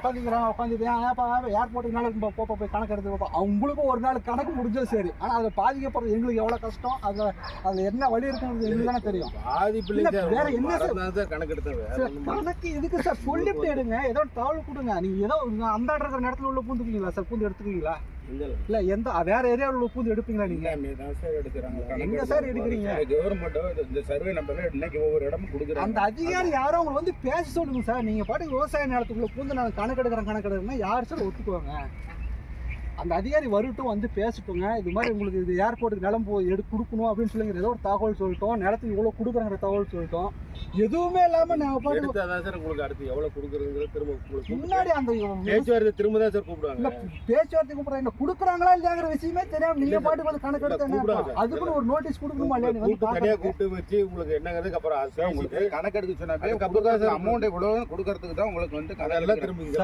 உட்காந்துட்டு ஏர்போர்ட்டுனால போய் கணக்கு எடுத்து அவங்களுக்கும் ஒரு நாள் கணக்கு முடிஞ்சது சரி. ஆனால் அதில் பாதிக்கப்படுறது எங்களுக்கு எவ்வளோ கஷ்டம், அதில் என்ன வழி இருக்குன்னு எங்களுக்கு தானே தெரியும். வேற என்ன சார் கணக்கு இதுக்கு சார் சொல்லிட்டு எடுங்க, ஏதோ தகவல் கொடுங்க. நீங்கள் ஏதோ அந்த இருக்கிற நேரத்தில் உள்ள பூந்துக்குவீங்களா சார்? பூந்து எடுத்துக்குவீங்களா? இல்ல எந்த வேற ஏரியாவில் உள்ள பூந்து எடுப்பீங்களா? நீங்க எங்க சார் எடுக்கிறீங்க? அந்த அதிகாரி யாரும் அவங்க வந்து பேச சொல்லுங்க சார். நீங்க பாட்டுக்கு விவசாய நிலத்துக்குள்ள பூந்து நான் கணக்கெடுக்கிறேன்னா யார் சார் ஒத்துக்குவாங்க? அந்த அதிகாரி வரட்டும், வந்து பேசட்டுங்க. இது மாதிரி உங்களுக்கு இது ஏர்போர்ட்டுக்கு நிலம் கொடுக்கணும் அப்படின்னு சொல்லி ஏதோ ஒரு தகவல் சொல்லிட்டோம், நிலத்துக்கு இவ்வளோ கொடுக்குறாங்கிற தகவல் சொல்லிட்டோம். எதுவுமே இல்லாம நாங்கள் உங்களுக்கு அடுத்து எவ்வளவு கொடுக்குறதுங்கிற திரும்ப முன்னாடி அந்த பேச்சுவார்த்தை திரும்ப தான் சார் கூப்பிடுவாங்க. பேச்சுவார்த்தை கூப்பிடுறாங்க, கொடுக்குறாங்களா இல்லையாங்கிற விஷயமே தெரியாம நீங்க பாட்டுக்கு வந்து கணக்கு எடுத்து அதுக்குன்னு ஒரு நோட்டீஸ் கொடுக்கணுமா இல்லையா? தனியா கூப்பிட்டு வச்சு உங்களுக்கு என்னங்கிறதுக்கு அப்புறம் உங்களுக்கு கணக்கு எடுக்க சொன்னாங்க. அமௌண்ட் இவ்வளவு கொடுக்கறதுக்கு தான் உங்களுக்கு வந்து திரும்ப